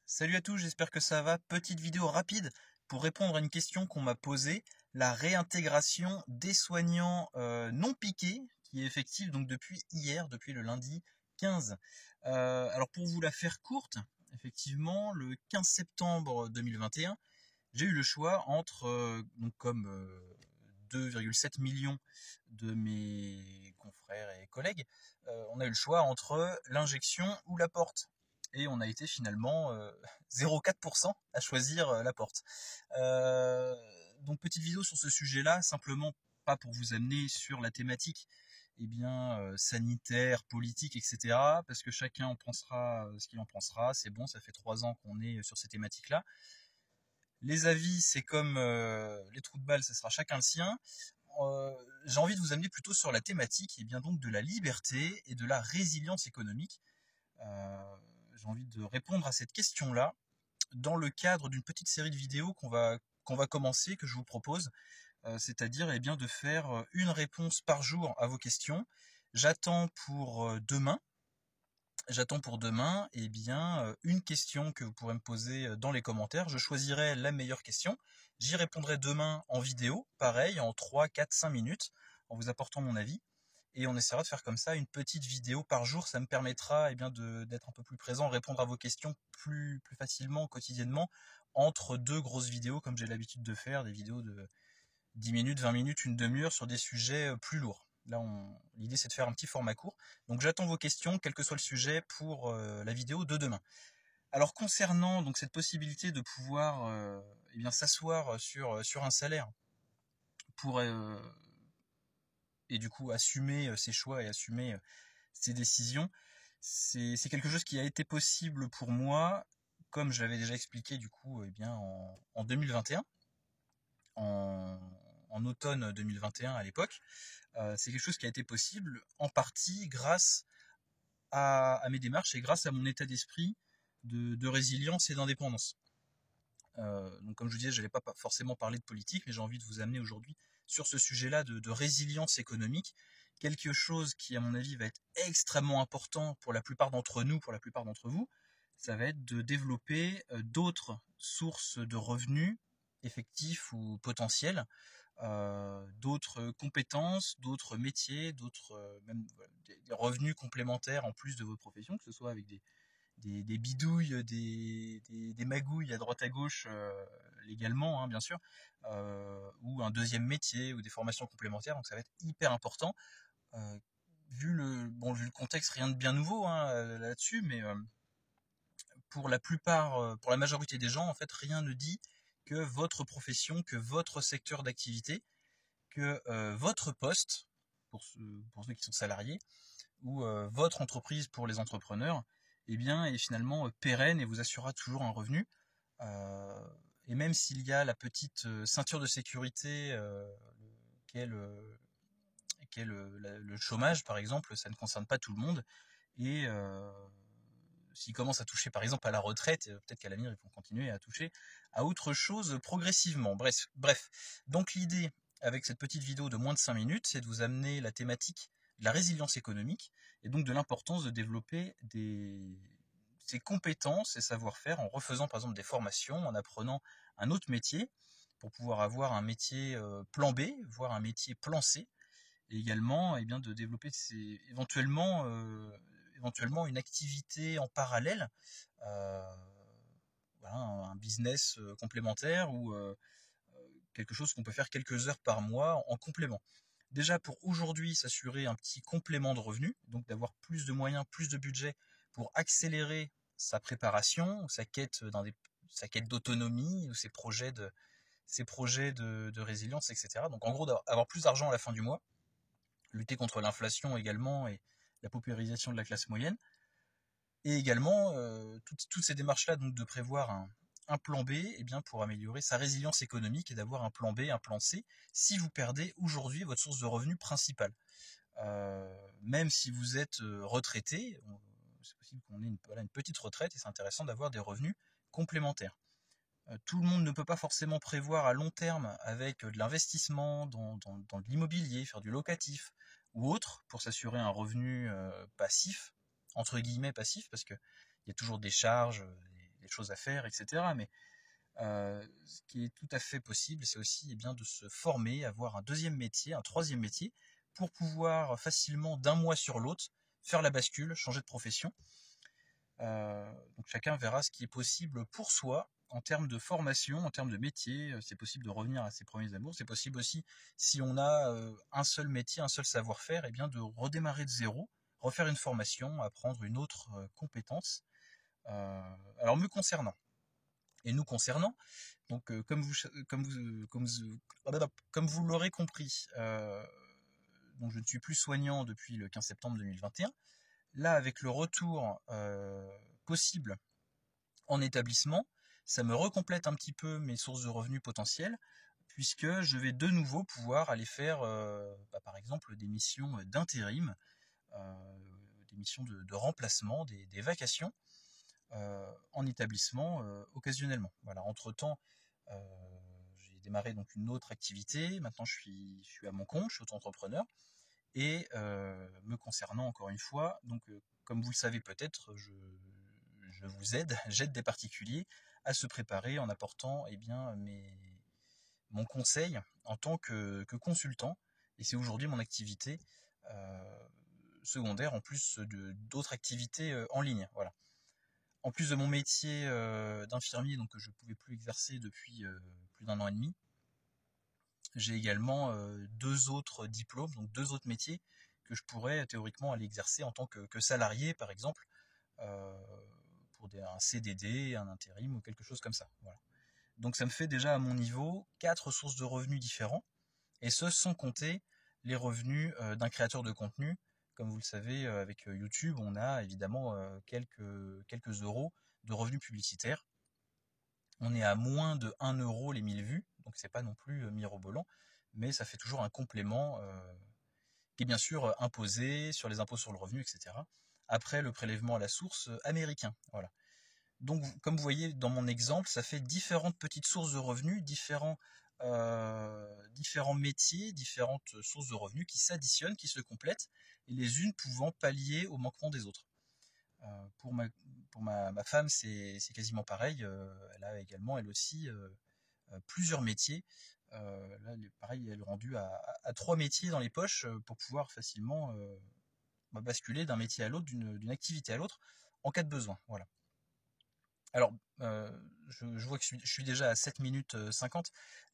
Salut à tous, j'espère que ça va. Petite vidéo rapide pour répondre à une question qu'on m'a posée. La réintégration des soignants non piqués, qui est effective donc depuis hier, depuis le lundi 15. Alors pour vous la faire courte, effectivement, le 15 septembre 2021, j'ai eu le choix entre, donc comme 2,7 millions de mes confrères et collègues, on a eu le choix entre l'injection ou la porte. Et on a été finalement 0,4% à choisir la porte. Donc petite vidéo sur ce sujet-là, simplement pas pour vous amener sur la thématique sanitaire, politique, etc. Parce que chacun en pensera ce qu'il en pensera. C'est bon, ça fait 3 ans qu'on est sur ces thématiques-là. Les avis, c'est comme les trous de balle, ça sera chacun le sien. J'ai envie de vous amener plutôt sur la thématique, et bien donc de la liberté et de la résilience économique. J'ai envie de répondre à cette question-là dans le cadre d'une petite série de vidéos qu'on va commencer, que je vous propose, c'est-à-dire de faire une réponse par jour à vos questions. J'attends pour demain une question que vous pourrez me poser dans les commentaires. Je choisirai la meilleure question. J'y répondrai demain en vidéo, pareil, en 3, 4, 5 minutes, en vous apportant mon avis. Et on essaiera de faire comme ça une petite vidéo par jour. Ça me permettra d'être un peu plus présent, répondre à vos questions plus facilement, quotidiennement, entre deux grosses vidéos, comme j'ai l'habitude de faire, des vidéos de 10 minutes, 20 minutes, une demi-heure sur des sujets plus lourds. Là, l'idée, c'est de faire un petit format court. Donc, j'attends vos questions, quel que soit le sujet, pour la vidéo de demain. Alors, concernant donc cette possibilité de pouvoir s'asseoir sur un salaire pour et du coup assumer ses choix et assumer ses décisions, c'est quelque chose qui a été possible pour moi, comme je l'avais déjà expliqué du coup en 2021, en automne 2021 à l'époque. C'est quelque chose qui a été possible en partie grâce à mes démarches et grâce à mon état d'esprit de résilience et d'indépendance. Donc comme je vous disais, je n'allais pas forcément parler de politique, mais j'ai envie de vous amener aujourd'hui sur ce sujet-là de résilience économique, quelque chose qui à mon avis va être extrêmement important pour la plupart d'entre nous, pour la plupart d'entre vous. Ça va être de développer d'autres sources de revenus effectifs ou potentiels, d'autres compétences, d'autres métiers, d'autres des revenus complémentaires en plus de votre profession, que ce soit avec des bidouilles, des magouilles à droite à gauche légalement, hein, bien sûr, ou un deuxième métier ou des formations complémentaires. Donc ça va être hyper important. Vu le contexte, rien de bien nouveau hein, là-dessus, mais pour la majorité des gens, en fait, rien ne dit que votre profession, que votre secteur d'activité, que votre poste, pour ceux qui sont salariés, ou votre entreprise pour les entrepreneurs, est finalement pérenne et vous assurera toujours un revenu. Et même s'il y a la petite ceinture de sécurité qu'est le chômage, par exemple, ça ne concerne pas tout le monde. Et s'ils commencent à toucher, par exemple, à la retraite, peut-être qu'à l'avenir, ils vont continuer à toucher à autre chose progressivement. Bref. Donc l'idée, avec cette petite vidéo de moins de 5 minutes, c'est de vous amener la thématique de la résilience économique et donc de l'importance de développer ses compétences et savoir-faire en refaisant par exemple des formations, en apprenant un autre métier pour pouvoir avoir un métier plan B, voire un métier plan C, et également de développer éventuellement une activité en parallèle, un business complémentaire ou quelque chose qu'on peut faire quelques heures par mois en complément. Déjà pour aujourd'hui s'assurer un petit complément de revenus, donc d'avoir plus de moyens, plus de budget pour accélérer sa préparation ou sa quête d'autonomie ou ses projets de résilience, etc. Donc en gros d'avoir plus d'argent à la fin du mois, lutter contre l'inflation également et la paupérisation de la classe moyenne. Et également, toutes ces démarches-là, donc de prévoir un plan B pour améliorer sa résilience économique et d'avoir un plan B, un plan C, si vous perdez aujourd'hui votre source de revenus principale. Même si vous êtes retraité, c'est possible qu'on ait une petite retraite et c'est intéressant d'avoir des revenus complémentaires. Tout le monde ne peut pas forcément prévoir à long terme avec de l'investissement dans de l'immobilier, faire du locatif ou autre pour s'assurer un revenu passif, entre guillemets passif, parce qu'il y a toujours des charges, des choses à faire, etc. Mais ce qui est tout à fait possible, c'est aussi bien de se former, avoir un deuxième métier, un troisième métier, pour pouvoir facilement d'un mois sur l'autre faire la bascule, changer de profession. Donc chacun verra ce qui est possible pour soi en termes de formation, en termes de métier. C'est possible de revenir à ses premiers amours. C'est possible aussi, si on a un seul métier, un seul savoir-faire, et bien de redémarrer de zéro, refaire une formation, apprendre une autre compétence. Alors me concernant et nous concernant, donc comme vous l'aurez compris, donc je ne suis plus soignant depuis le 15 septembre 2021. Là, avec le retour possible en établissement, ça me recomplète un petit peu mes sources de revenus potentielles, puisque je vais de nouveau pouvoir aller faire, par exemple, des missions d'intérim, des missions de remplacement, des vacations en établissement occasionnellement. Voilà. Entre-temps, j'ai démarré donc une autre activité. Maintenant, je suis à mon compte, je suis auto-entrepreneur. Et me concernant encore une fois, donc comme vous le savez peut-être, je vous aide, j'aide des particuliers à se préparer en apportant mon conseil en tant que consultant. Et c'est aujourd'hui mon activité secondaire en plus d'autres activités en ligne. Voilà. En plus de mon métier d'infirmier, donc que je ne pouvais plus exercer depuis plus d'1 an et demi, j'ai également 2 autres diplômes, donc 2 autres métiers que je pourrais théoriquement aller exercer en tant que salarié, par exemple, pour un CDD, un intérim ou quelque chose comme ça. Voilà. Donc ça me fait déjà à mon niveau 4 sources de revenus différents, et ce sans compter les revenus d'un créateur de contenu. Comme vous le savez, avec YouTube, on a évidemment quelques euros de revenus publicitaires. On est à moins de 1 euro les 1000 vues, donc c'est pas non plus mirobolant, mais ça fait toujours un complément qui est bien sûr imposé sur les impôts sur le revenu, etc. Après le prélèvement à la source américain. Voilà. Donc, comme vous voyez dans mon exemple, ça fait différentes petites sources de revenus, différents métiers, différentes sources de revenus qui s'additionnent, qui se complètent, et les unes pouvant pallier au manquement des autres. Pour ma femme, c'est quasiment pareil. Elle a également, elle aussi, plusieurs métiers. Là, pareil, elle est rendue à 3 métiers dans les poches pour pouvoir facilement basculer d'un métier à l'autre, d'une activité à l'autre, en cas de besoin. Voilà. Alors, je vois que je suis déjà à 7 minutes 50,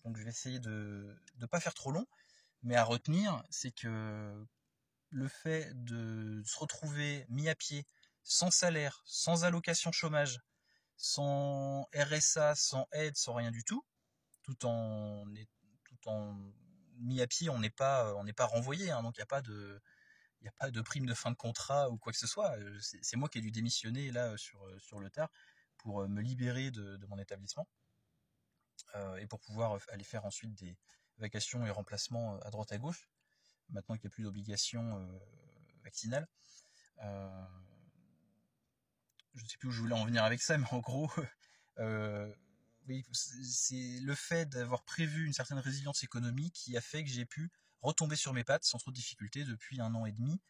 donc je vais essayer de ne pas faire trop long, mais à retenir, c'est que le fait de se retrouver mis à pied, sans salaire, sans allocation chômage, sans RSA, sans aide, sans rien du tout, tout en mis à pied, on n'est pas renvoyé, hein, donc il n'y a pas de prime de fin de contrat ou quoi que ce soit. C'est moi qui ai dû démissionner là sur le tard pour me libérer de mon établissement et pour pouvoir aller faire ensuite des vacations et remplacements à droite à gauche, maintenant qu'il n'y a plus d'obligation vaccinale. Je ne sais plus où je voulais en venir avec ça, mais en gros, oui, c'est le fait d'avoir prévu une certaine résilience économique qui a fait que j'ai pu retomber sur mes pattes sans trop de difficultés depuis 1 an et demi.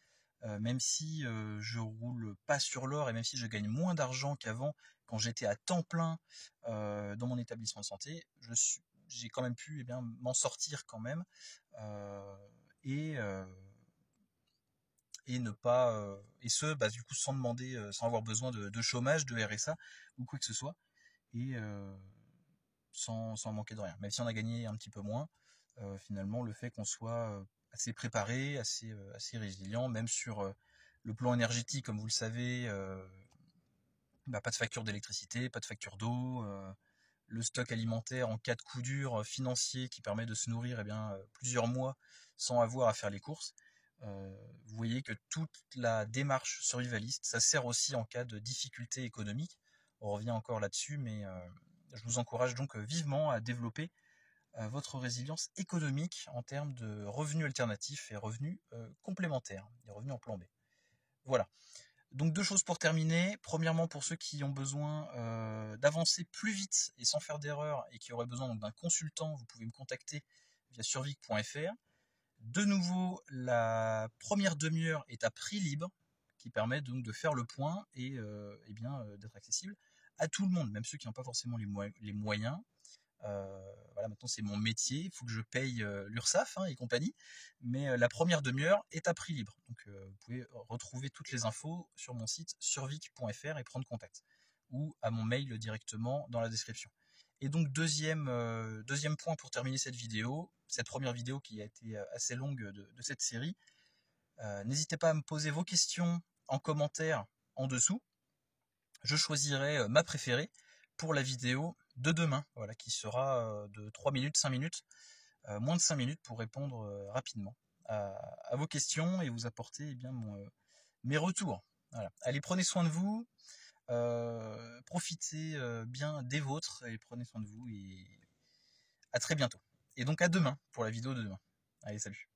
Même si je roule pas sur l'or et même si je gagne moins d'argent qu'avant quand j'étais à temps plein dans mon établissement de santé, j'ai quand même pu m'en sortir quand même et ne pas et ce du coup sans demander sans avoir besoin de chômage, de RSA ou quoi que ce soit, et sans manquer de rien. Même si on a gagné un petit peu moins, finalement le fait qu'on soit assez préparé, assez résilient, même sur le plan énergétique, comme vous le savez, pas de facture d'électricité, pas de facture d'eau, le stock alimentaire en cas de coup dur financier qui permet de se nourrir plusieurs mois sans avoir à faire les courses. Vous voyez que toute la démarche survivaliste, ça sert aussi en cas de difficulté économique. On revient encore là-dessus, mais je vous encourage donc vivement à développer votre résilience économique en termes de revenus alternatifs et revenus complémentaires, des revenus en plan B. Voilà. Donc 2 choses pour terminer. Premièrement, pour ceux qui ont besoin d'avancer plus vite et sans faire d'erreur et qui auraient besoin d'un consultant, vous pouvez me contacter via survic.fr. De nouveau, la première demi-heure est à prix libre, qui permet donc de faire le point et d'être accessible à tout le monde, même ceux qui n'ont pas forcément les moyens. Voilà, maintenant c'est mon métier, il faut que je paye l'URSSAF et compagnie, mais la première demi-heure est à prix libre. Donc vous pouvez retrouver toutes les infos sur mon site survic.fr et prendre contact, ou à mon mail directement dans la description. Et donc deuxième point pour terminer cette première vidéo qui a été assez longue de cette série, n'hésitez pas à me poser vos questions en commentaire en dessous. Je choisirai ma préférée pour la vidéo de demain, voilà, qui sera de 3 minutes, 5 minutes, moins de 5 minutes pour répondre rapidement à vos questions et vous apporter mes retours. Voilà. Allez, prenez soin de vous, profitez bien des vôtres et prenez soin de vous et à très bientôt. Et donc à demain pour la vidéo de demain. Allez, salut.